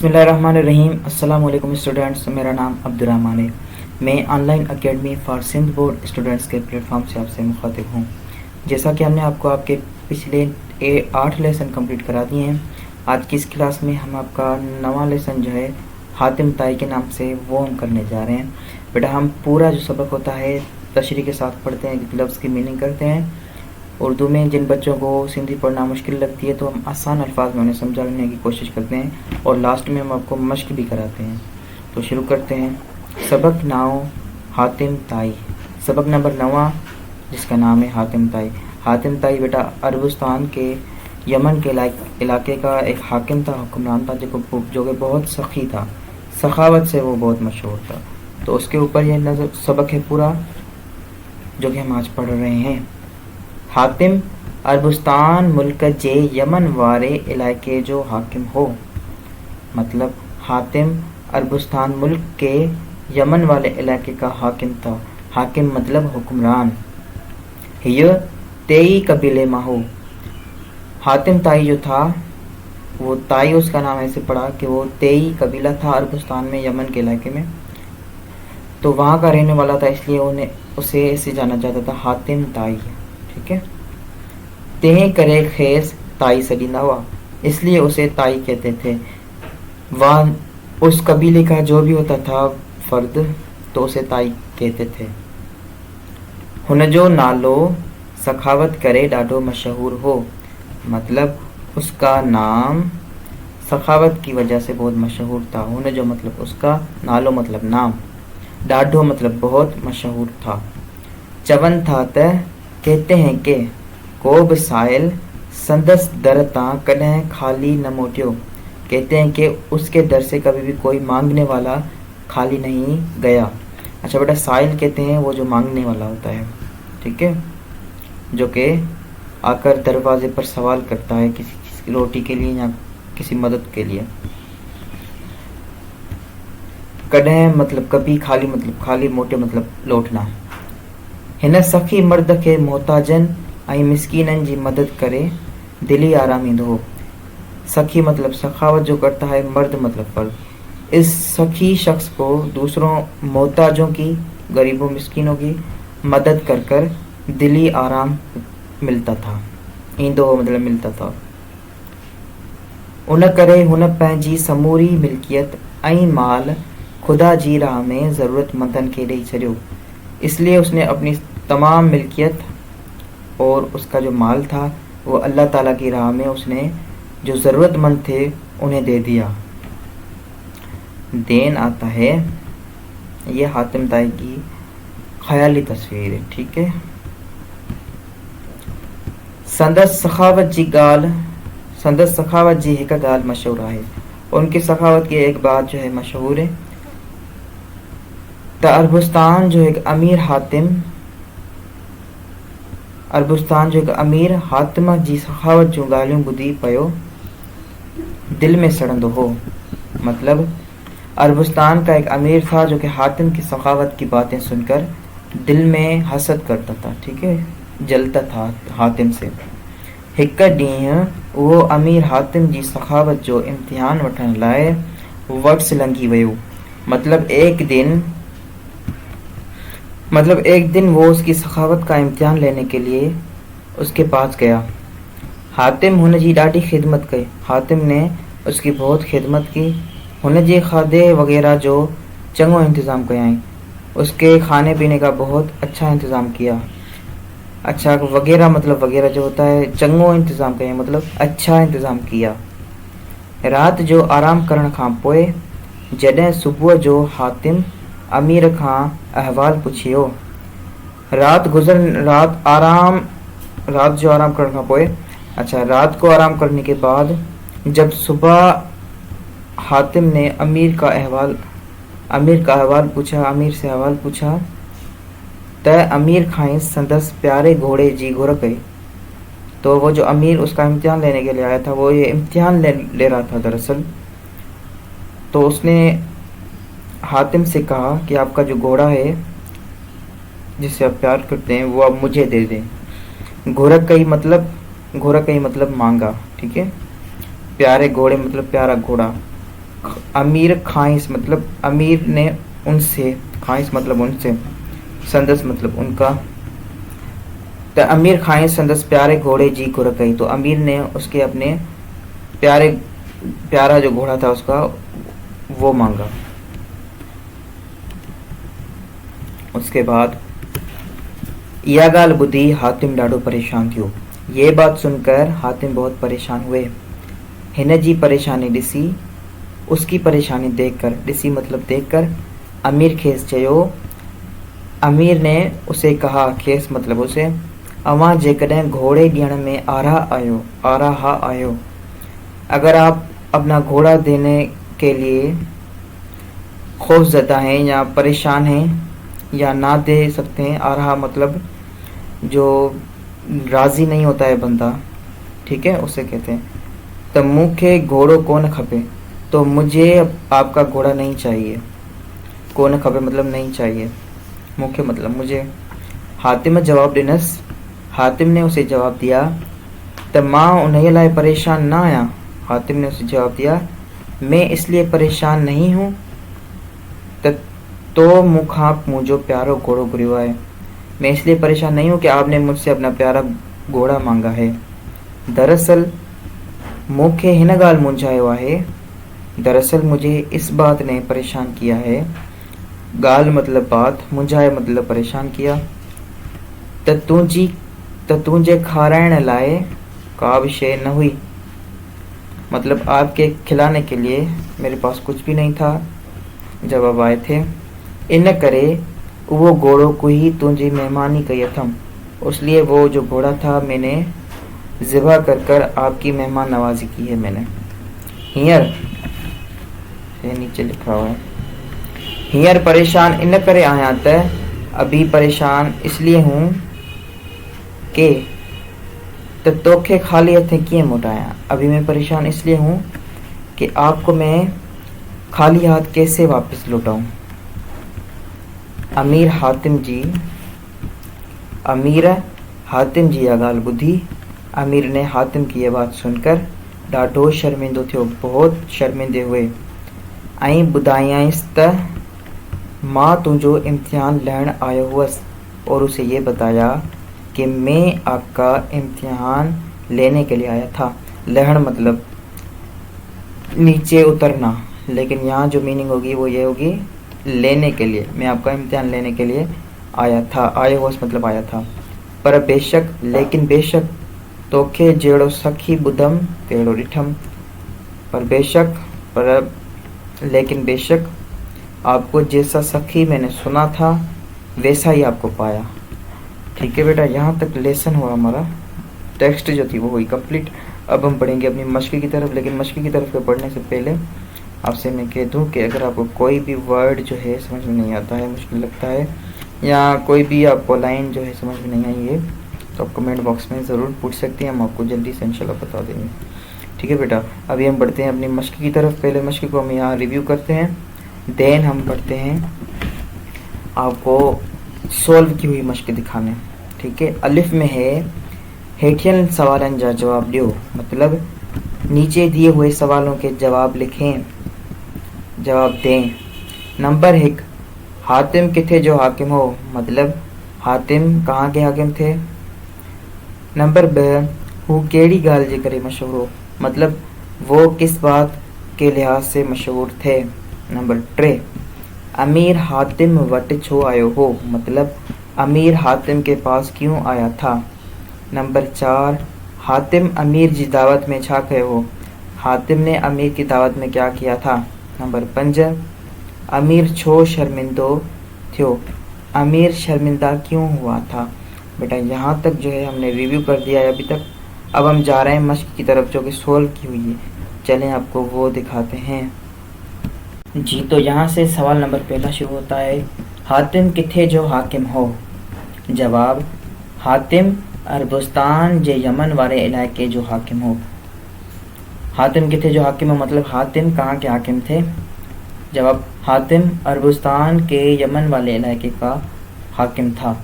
बिस्मिल्लाहिर्रहमानिर्रहीम। अस्सलाम वालेकुम स्टूडेंट्स, मेरा नाम अब्दुर्रहमान है। मैं online academy for Sindh board students के प्लेटफॉर्म से आपसे मुखातिब हूँ। जैसा कि हमने आपको आपके पिछले 8 लेसन कंप्लीट करा दिए हैं, आज की इस क्लास में हम आपका नवा लेसन जो है हातिम ताई के नाम से वो हम करने जा रहे हैं। बेटा, हम पूरा जो सबक होता है तशरीह के साथ पढ़ते हैं, लफ्ज़ की मीनिंग करते हैं। उर्दू में जिन बच्चों को सिंधी पढ़ना मुश्किल लगती है तो हम आसान अल्फाज में उन्हें समझाने की कोशिश करते हैं और लास्ट में हम आपको मश्क भी कराते हैं। तो शुरू करते हैं। सबक नाव हातिम ताई, सबक नंबर 9 जिसका नाम है हातिम ताई। हातिम ताई बेटा अरबस्तान के यमन के इलाके का एक हाकिम था, हुक्मरान था, जो कि बहुत सखी था, सखावत से वो बहुत मशहूर था। तो उसके ऊपर यह सबक है पूरा जो कि हम आज पढ़ रहे हैं। हातिम अरबस्तान मुल्क जे यमन वारे इलाके जो हाकिम हो, मतलब हातिम अरबस्तान मुल्क के यमन वाले इलाके का हाकिम था। हाकिम मतलब हुक्मरान। ये तेई कबीले माहो, हातिम ताई जो था वो ताई उसका नाम ऐसे पड़ा कि वो तेई कबीला था अरबस्तान में, यमन के इलाके में। तो वहाँ का रहने वाला था, इसलिए उसे ऐसे जाना जाता था हातिम ताई। ठीक है। तेह करे खेस ताई सलीनावा, इसलिए उसे ताई कहते थे। वह उस कबीले का जो भी होता था फर्द तो उसे ताई कहते थे। हुन जो नालो सखावत करे डाढो मशहूर हो, मतलब उसका नाम सखावत की वजह से बहुत मशहूर था। हुन जो मतलब उसका, नालो मतलब नाम, डाढो मतलब बहुत मशहूर था। चवन था त कहते हैं कि कोब साइल संदस दर ता कदें खाली न मोटियो, कहते हैं कि उसके दर से कभी भी कोई मांगने वाला खाली नहीं गया। अच्छा बेटा, साइल कहते हैं वो जो मांगने वाला होता है, ठीक है, जो कि आकर दरवाजे पर सवाल करता है किसी रोटी के लिए या किसी मदद के लिए। कदें मतलब कभी, खाली मतलब खाली, मोटे मतलब लौटना। हिन सखी मर्द के मोहताजन ऐं मिस्कीनन जी मदद करे दिली आरामी दो। सखी मतलब सखावत जो करता है, मर्द मतलब फर्द। इस सखी शख्स को दूसरों मोहताजों की, गरीबों मिस्कीनों की मदद कर कर दिली आराम मिलता था। ईंदो मतलब मिलता था। उन करे हुन पंहिंजी समूरी मिल्कियत ऐं माल खुदा जी राह में ज़रूरतमंदन के ॾेई छॾियो, इसलिए उसने अपनी तमाम मिल्कियत और उसका जो माल था वो अल्लाह ताला की राह में उसने जो ज़रूरतमंद थे उन्हें दे दिया। देन आता है, ये हातिम ताई की ख्याली तस्वीर है। ठीक है। संदस सखावत जी गाल, संदस सखावत जी हिक गाल मशहूर है, उनकी सखावत की एक बात जो है मशहूर है। त अरबस्तान जो एक अमीर हातिम, अरबस्तान जो एक अमीर हातिमा जी सखावत जूं ॻाल्हियूं ॿुधी पियो दिल में सड़ंदो हो, मतलब अरबस्तान का एक अमीर था जो कि हातिम की सखावत की बातें सुनकर दिल में हसद करता था, ठीक है, जलता था हातिम से। हिक ॾींहुं वो अमीर हातिम जी सखावत जो इम्तिहान वठण लाइ वक़्त लंघी वियो, मतलब एक दिन वो उसकी सखावत का इम्तिहान लेने के लिए उसके पास गया। हातिम हुन जी ॾाढी खिदमत कई, हातिम ने उसकी बहुत खिदमत की। हुन जे खाधे वगैरह जो चङो इंतज़ाम कयाई, उसके खाने पीने का बहुत अच्छा इंतज़ाम किया। अच्छा, वगैरह मतलब वगैरह जो होता है, चङो इंतज़ाम कयाई मतलब अच्छा इंतज़ाम किया। रात जो आराम करण खां पोइ जॾहिं सुबुह जो हातिम अमीर खां अहवाल पुछियो, रात जो आराम करण खां पोइ, अच्छा, रात को आराम करने के बाद जब सुबह हातिम ने अमीर से अहवाल पूछा त अमीर खां संदस प्यारे घोड़े जी घुर कई। तो वो जो अमीर उसका इम्तिहान लेने के लिए आया था, वो ये इम्तिहान ले रहा था दरअसल। तो उसने हातिम से कहा कि आपका जो घोड़ा है जिससे आप प्यार करते हैं वो आप मुझे दे दें। घोरकई मतलब मांगा, ठीक है, प्यारे घोड़े मतलब प्यारा घोड़ा। अमीर खाइस मतलब अमीर ने उनसे, खाइस मतलब उनसे, संदस मतलब उनका, तो अमीर खाइस संदस प्यारे घोड़े जी को रखई, तो अमीर ने उसके अपने प्यारा जो घोड़ा था उसका वो मांगा। उसके बाद या गाल बुद्धि हातिम डाडो परेशान थियो, ये बात सुनकर हातिम बहुत परेशान हुए। हिन जी परेशानी ॾिसी, उसकी परेशानी देखकर, ॾिसी मतलब देखकर, अमीर खेस चयो, अमीर ने उसे कहा, खेस मतलब उसे, अवां जेकॾहिं घोड़े ॾियण में आराहा आयो, अगर आप अपना घोड़ा देने के लिए खौफजदा हैं या परेशान हैं या ना दे सकते हैं, आराहा मतलब जो राज़ी नहीं होता है बंदा, ठीक है, उसे कहते हैं। तो मूंखे घोड़ो कोन खपे, तो मुझे आपका घोड़ा नहीं चाहिए। कोन खपे मतलब नहीं चाहिए, मूंखे मतलब मुझे। हातिम जवाब ॾिनस, हातिम ने उसे जवाब दिया, त मां उन्हीअ लाइ परेशान ना आया। हातिम ने उसे जवाब दिया, मैं इसलिए परेशान नहीं हूँ तो मुखां मुझो प्यारो घोड़ो घुरियो है, मैं इसलिए परेशान नहीं हूँ कि आपने मुझसे अपना प्यारा घोड़ा मांगा है। दरअसल मूंखे हिन गाल मुंझायो आहे, दरअसल मुझे इस बात ने परेशान किया है, गाल मतलब बात, मुंझाए मतलब परेशान किया, त तुझे खाराइण लाए का भी शे न हुई, मतलब आपके खिलाने के लिए मेरे पास कुछ भी नहीं था जब आप आए थे। इन करे वो घोड़ो को ही तुझी मेहमानी कही अथम, उसलिए वो जो घोड़ा था मैंने ज़िबा कर कर आपकी मेहमान नवाजी की है मैंने। हींअर, ये नीचे लिखा हुआ है, हींअर परेशान इन करे आया त, अभी परेशान इसलिए हूँ कि तो तोखे खाली हथें कीअं मोटाया, अभी मैं परेशान इसलिए हूँ कि आपको मैं खाली हाथ कैसे वापस लौटाऊं। अमीर हातिम जी या गाल ॿुधी, अमीर ने हातिम की यह बात सुनकर ॾाढो शर्मिंदो थियो, बहुत शर्मिंदे हुए। ऐं ॿुधायांइसि त मां तुझो इम्तिहान लहण आयो हुअसि, और उसे ये बताया कि मैं आपका इम्तिहान लेने के लिए आया था। लहण मतलब नीचे उतरना, लेकिन यहाँ जो मीनिंग होगी वो ये होगी लेने के लिए, मैं आपका इम्तिहान लेने के लिए आया था। आयो हुअसि मतलब आया था। पर बेशक, लेकिन बेशक, तोखे जहिड़ो सखी ॿुधम तहिड़ो ॾिठम। पर बेशक, पर लेकिन बेशक, आपको जैसा सखी मैंने सुना था वैसा ही आपको पाया। ठीक है बेटा, यहाँ तक लेसन हुआ हमारा, टेक्स्ट जो थी वो हुई कंप्लीट। अब हम पढ़ेंगे अपनी मशक़ी की तरफ, लेकिन मशक़ी की तरफ के पढ़ने से पहले आपसे मैं कह दूं कि अगर आपको कोई भी वर्ड जो है समझ में नहीं आता है, मुश्किल लगता है, या कोई भी आपको लाइन जो है समझ में नहीं आई है, तो आप कमेंट बॉक्स में ज़रूर पूछ सकते हैं, हम आपको जल्दी से इंशाल्लाह बता देंगे। ठीक है बेटा, अभी हम बढ़ते हैं अपनी मशक़ी की तरफ। पहले मशक़ी को हम यहाँ रिव्यू करते हैं, देन हम पढ़ते हैं आपको सॉल्व की हुई मशक़ दिखाने। ठीक है, अलिफ में है हेठियन सवालन जा जवाब ॾियो, मतलब नीचे दिए हुए सवालों के जवाब लिखें, जवाब दें। नंबर 1, हातिम किथे जो हाकिम हो, मतलब हातिम कहाँ के हाकिम थे। नंबर 2, हू केड़ी गाल जे करे मशहूर हो, मतलब वो किस बात के लिहाज से मशहूर थे। नंबर 3, अमीर हातिम वट छो आयो हो, मतलब अमीर हातिम के पास क्यों आया था। नंबर 4, हातिम अमीर जी दावत में छा कयो हो, हातिम ने अमीर की दावत में क्या किया था। नंबर 5, अमीर छो शर्मिंदो थियो, अमीर शर्मिंदा क्यों हुआ था। बेटा यहाँ तक जो है हमने रिव्यू कर दिया है अभी तक। अब हम जा रहे हैं मशक़ की तरफ जो कि सोल्व की हुई है, चलें आपको वो दिखाते हैं जी। तो यहाँ से सवाल नंबर पहला शुरू होता है, हातिम किथे जो हाकिम हो। जवाब, हातिम अरबुस्तान जे यमन वाले इलाके जो हाकिम हो। हातिम किथे जो हाकिम हो मतलब हातिम कहाँ के हाकिम थे। जवाब, हातिम अरबुस्तान के यमन वाले इलाके का हाकिम था।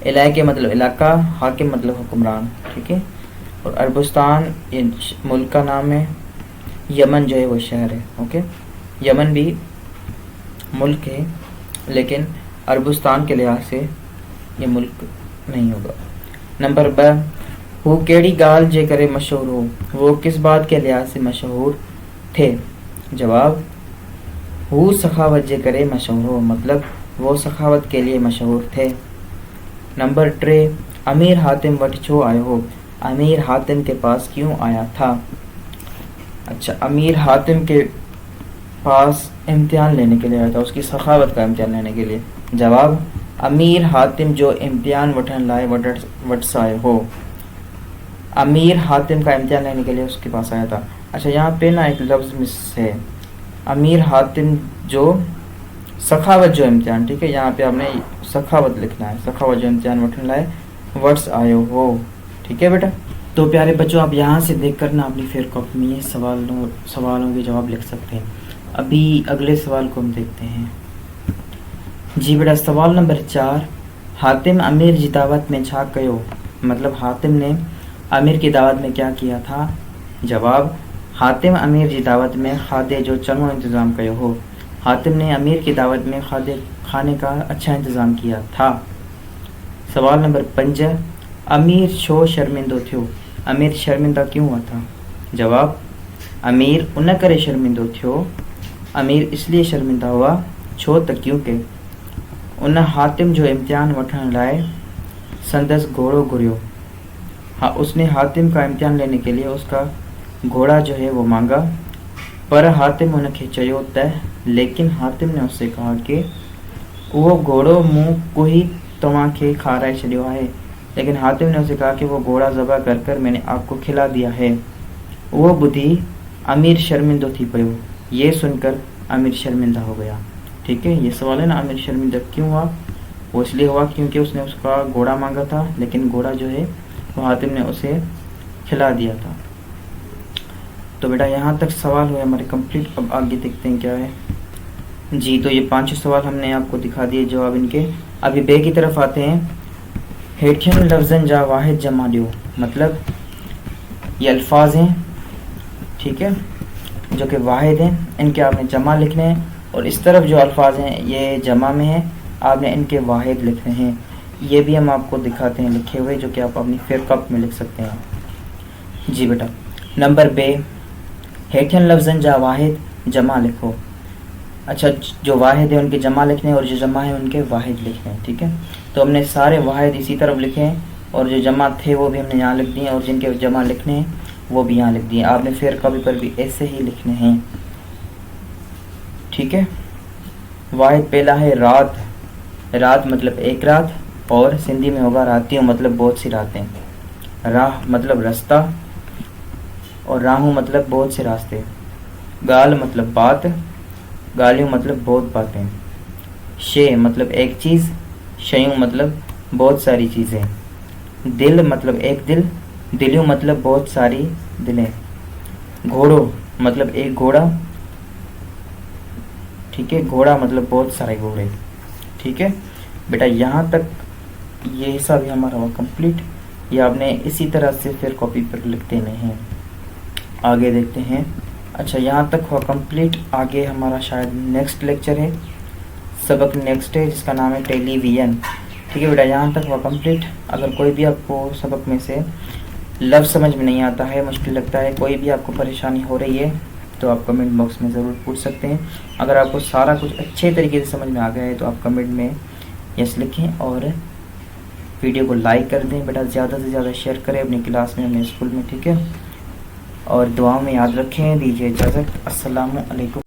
इलाके मतलब इलाका, हाकिम मतलब हुक्मरान। ठीक है, और अरबुस्तान ये मुल्क का नाम है, यमन जो है वो शहर है। ओके। यमन भी मुल्क है, लेकिन अरबुस्तान के लिहाज से ये मुल्क नहीं होगा। नंबर ब, हु केड़ी गाल जे करे मशहूर हो, वो किस बात के लिहाज से मशहूर थे। जवाब, हु सखावत जे करे मशहूर हो, मतलब वो सखावत के लिए मशहूर थे। नंबर 3, अमीर हातिम वट छो आयो हो, अमीर हातिम के पास क्यों आया था। अच्छा, अमीर हातिम के पास इम्तिहान लेने के लिए आया था, उसकी सखावत का इम्तिहान लेने के लिए। जवाब, अमीर हातिम जो इम्तिहान वठन लाए वट साए हो, अमीर हातिम का इम्तिहान लेने के लिए उसके पास आया था। अच्छा, यहाँ पे ना एक लफ्ज़ मिस है, अमीर हातिम जो सखावत जो इम्तिहान, ठीक है, यहाँ पे आपने सखावत लिखना है, सखावत जो इम्तिहान वठन लाए वट्स आयो हो, ठीक है बेटा। तो प्यारे बच्चों, आप यहाँ से देख कर ना अपनी फेयर कॉपी में सवालों के जवाब लिख सकते हैं। अभी अगले सवाल को हम देखते हैं। जी बेटा, सवाल नंबर 4, हातिम अमीर जी दावत में छा कयो, मतलब हातिम ने अमीर की दावत में क्या किया था। जवाब, हातिम अमीर जी दावत में खादे जो चंगो इंतज़ाम कयो हो, हातिम ने अमीर की दावत में खाने का अच्छा इंतज़ाम किया था। सवाल नंबर 5, अमीर छो शर्मिंदो थियो, अमीर शर्मिंदा क्यों हुआ था। जवाब, अमीर उन करे शर्मिंदो थियो, अमीर इसलिए शर्मिंदा हुआ छो त क्योंकि उन हातिम जो इम्तिहान वठण लाए संदस घोड़ो घुरियो। हाँ, उसने हातिम का इम्तिहान लेने के लिए उसका घोड़ा जो है वो मांगा, पर हातिम उनखे चयो त, लेकिन हातिम ने उससे कहा कि वो घोड़ो मुँह को ही तव्हांखे खाराए छॾियो है, लेकिन हातिम ने उसे कहा कि वो घोड़ा ज़बह कर कर मैंने आपको खिला दिया है। वो बुद्धि अमीर शर्मिंदो थी पयो, ये सुनकर अमीर शर्मिंदा हो गया। ठीक है, ये सवाल है ना, अमीर शर्मिंदा क्यों हुआ। वो इसलिए हुआ क्योंकि उसने उसका घोड़ा मांगा था, लेकिन घोड़ा जो है वो हातिम ने उसे खिला दिया था। तो बेटा यहाँ तक सवाल हुए हमारे कंप्लीट। अब आगे देखते हैं क्या है। जी, तो ये 5 सवाल हमने आपको दिखा दिए जवाब इनके। अभी बे की तरफ आते हैं। हेठियन लफ्ज़न जा वाहिद जमा दियो, मतलब ये अल्फाज हैं, ठीक है, जो कि वाहिद हैं, इनके आपने जमा लिखने हैं, और इस तरफ जो अल्फाज हैं ये जमा में हैं, आपने इनके वाहिद लिखने हैं। ये भी हम आपको दिखाते हैं लिखे हुए, जो कि आप अपनी फेयर कॉपी में लिख सकते हैं। जी बेटा, नंबर बे, हेठियन लफ्ज़न जा वाहिद जमा लिखो। अच्छा, जो वाहिद है उनके जमा लिखने हैं और जो जमा है उनके वाहिद लिखने हैं, ठीक है। तो हमने सारे वाहिद इसी तरफ लिखे हैं, और जो जमा थे वो भी हमने यहाँ लिख दिए, और जिनके जमा लिखने हैं वो भी यहाँ लिख दिए। आपने फेयर कॉपी पर भी ऐसे ही लिखने हैं, ठीक है। वाहिद पहला है रात, रात मतलब एक रात, और सिंधी में होगा रातियों मतलब बहुत सी रातें। राह मतलब रास्ता, और राहू मतलब बहुत से रास्ते। गाल मतलब बात, गालियों मतलब बहुत बातें। शे मतलब एक चीज़, शयूं मतलब बहुत सारी चीज़ें। दिल मतलब एक दिल, दिलियों मतलब बहुत सारी दिलें। घोड़ो मतलब एक घोड़ा, ठीक है, घोड़ा मतलब बहुत सारे घोड़े। ठीक है बेटा, यहाँ तक ये हिस्सा भी हमारा हुआ कंप्लीट। ये आपने इसी तरह से फिर कॉपी पर लिख देने हैं। आगे देखते हैं। अच्छा, यहाँ तक हुआ कंप्लीट। आगे हमारा शायद नेक्स्ट लेक्चर है, सबक नेक्स्ट है, जिसका नाम है टेलीविज़न। ठीक है बेटा, यहाँ तक हुआ कंप्लीट। अगर कोई भी आपको सबक में से लफ्ज़ समझ में नहीं आता है, मुश्किल लगता है, कोई भी आपको परेशानी हो रही है, तो आप कमेंट बॉक्स में ज़रूर पूछ सकते हैं। अगर आपको सारा कुछ अच्छे तरीके से समझ में आ गया है तो आप कमेंट में यस लिखें, और वीडियो को लाइक कर दें बेटा, ज़्यादा से ज़्यादा शेयर करें अपनी क्लास में, अपने स्कूल में, ठीक है। और दुआओं में याद रखें। दीजिए इजाज़त। अस्सलामु अलैकुम।